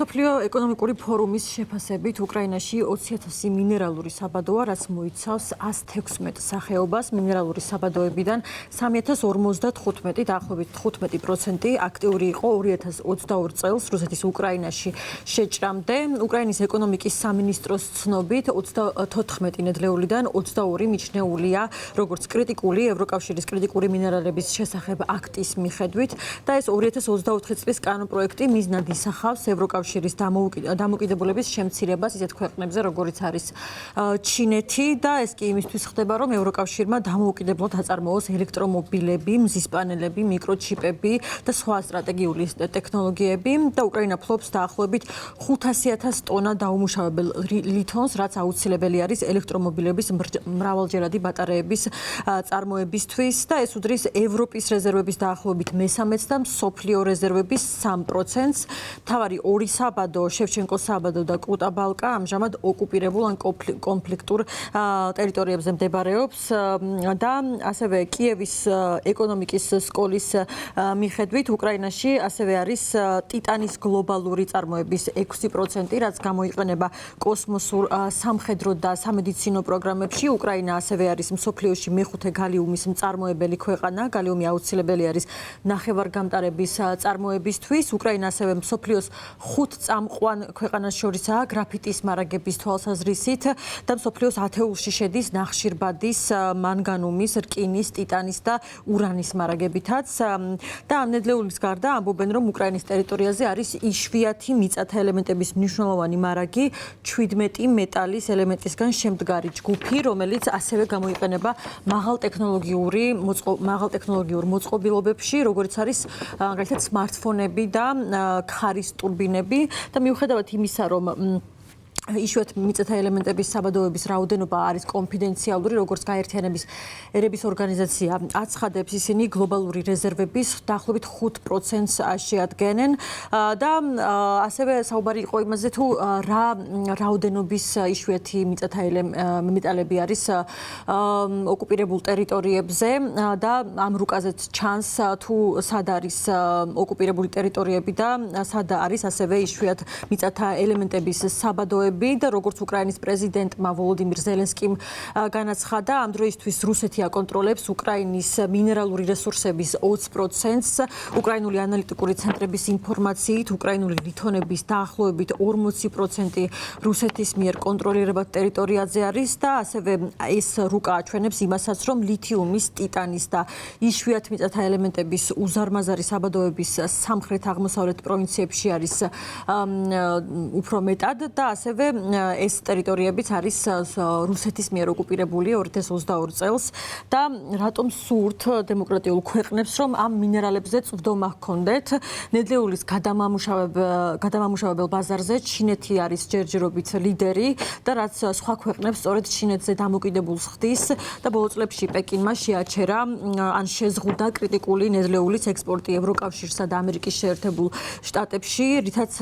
მსოფლიო ეკონომიკური ფორუმის შეფასებით უკრაინაში 20,000 მინერალური საბადოა, რაც მოიცავს 116 სახეობას. მინერალური საბადოებიდან 3,055, დაახლოებით 15% აქტიური იყო 2022 წელს რუსეთის უკრაინაში შეჭრამდე. უკრაინის ეკონომიკის სამინისტროს ცნობით 14 ნედლეულიდან 22 მიჩნეულია როგორც კრიტიკული ევროკავშირის კრიტიკული მინერალების შესახებ აქტის მიხედვით და ეს 2024 წლის კანონპროექტი მიზნად ისახავს ევროკავშირის დამოუკიდებლობის შემცირებას ისეთ ქვეყნებზე, როგორიც არის ჩინეთი და ეს კი იმისთვის ხდება, რომ ევროკავშირმა დამოუკიდებლად აწარმოოს ელექტრომობილები, მზის პანელები, მიკროჩიპები და სხვა სტრატეგიული ტექნოლოგიები და უკრაინა ფლობს დაახლოებით 500,000 ტონა დაუმუშავებელ ლითონს, რაც აუცილებელი არის ელექტრომობილების მრავალჯერადი ბატარეების წარმოებისთვის და ეს უდრის ევროპის რეზერვების დაახლოებით მესამედს და მსოფლიო რეზერვების 3%-ს. მთავარი ორი საბადო, შევჩენკოს საბადო და კუტაბალკა ამჟამად ოკუპირებულ ან კონფლიქტურ ტერიტორიებზე მდებარეობს და ასევე კიევის ეკონომიკის სკოლის მიხედვით უკრაინაში ასევე არის ტიტანის გლობალური წარმოების 6%, რაც გამოიყენება კოსმოსურ, სამხედრო და სამედიცინო პროგრამებში. უკრაინა ასევე არის მსოფლიოში მეხუთე გალიუმის მწარმოებელი ქვეყანა. გალიუმი აუცილებელი არის ნახევარგამტარების წარმოებისთვის. უკრაინა ასევე მსოფლიოს 5 წამყვან ქვეყანას შორისაა გრაფიტის მარაგების თვალსაზრისით და მსოფლიოს ათეულში შედის ნახშირბადის, მანგანუმის, რკინის, ტიტანის და ურანის მარაგებითაც. და ამ ნედლეულის გარდა ამბობენ, რომ უკრაინის ტერიტორიაზე არის იშვიათი მიწათა ელემენტების მნიშვნელოვანი მარაგი, 17 მეტალის ელემენტისგან შემდგარი ჯგუფი, რომელიც ასევე გამოიყენება მაღალ ტექნოლოგიურ მოწყობილობებში, როგორც არის მაგალითად სმარტფონები და ქარის ტურბინები და მიუხედავად იმისა, რომ იშვიათ მიწათა ელემენტების საბადოების რაოდენობა არის კონფიდენციალური, როგორც გაერთიანების ერების ორგანიზაცია აცხადებს, ისინი გლობალური რეზერვების დაახლოებით 5%-ს შეადგენენ და ასევე საუბარი იყო იმაზე, თუ რა რაოდენობის იშვიათი მიწათა მეტალები არის ოკუპირებულ ტერიტორიებზე და ამ რუკაზეც ჩანს, თუ სად არის ოკუპირებული ტერიტორიები და სად არის ასევე იშვიათ მიწათა ელემენტების საბადოები. და როგორც უკრაინის პრეზიდენტმა ვოლოდიმირ ზელენსკიმ განაცხადა, ამ დროისთვის რუსეთი აკონტროლებს უკრაინის მინერალური რესურსების 20%-ს. უკრაინული ანალიტიკური ცენტრების ინფორმაციით, უკრაინული ლითონების დაახლოებით 40% რუსეთის მიერ კონტროლირებად ტერიტორიაზე არის და ასევე ეს რუკა აჩვენებს იმასაც, რომ ლითიუმის, ტიტანის და იშვიათ მიწათა ელემენტების უზარმაზარი საბადოების სამხრეთ-აღმოსავლეთ პროვინციებში არის უფრო მეტად და ასევე ეს ტერიტორიებიც არის რუსეთის მიერ ოკუპირებული 2022 წელს და რატომ სურთ დემოკრატიულ ქვეყნებს, რომ ამ მინერალებზე წვდომა ჰქონდეთ. ნედლეულის გადამამუშავებელ ბაზარზე ჩინეთი არის ჯერჯერობით ლიდერი და რაც სხვა ქვეყნებს სწორედ ჩინეთზე დამოკიდებულს ხდის და ბოლო წლებში პეკინმა შეაჩერა ან შეზღუდა კრიტიკული ნედლეულის ექსპორტი ევროკავშირსა და ამერიკის შეერთებულ შტატებში, რითაც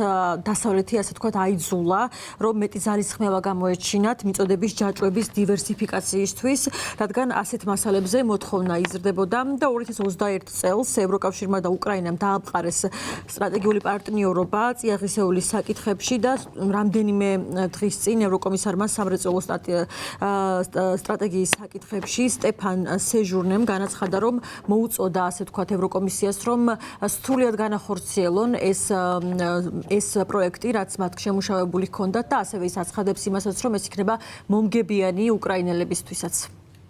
დასავლეთი ასე თქვათ აიძულა, რომ მეტი ძალისხმევა გამოეჩინათ მიწოდების ჯაჭვების დივერსიფიკაციისთვის, რადგან ასეთ მასალებზე მოთხოვნა იზრდებოდა და 2021 წელს ევროკავშირმა და უკრაინამ დაამყარეს სტრატეგიული პარტნიორობა წიაღისეულის საკითხებში და რამდენიმე დღის წინ ევროკომისარმა სამრეწველო სტრატეგიის საკითხებში სტეფან სეჟურნემ განაცხადა, რომ მოუწოდა ასე თქვათ ევროკომისიას, რომ სრულად განახორციელონ ეს პროექტი, რაც მათ შემუშავებული ჰქონდათ და ასევე ის აცხადებს იმასაც, რომ ეს იქნება მომგებიანი უკრაინელებისთვისაც.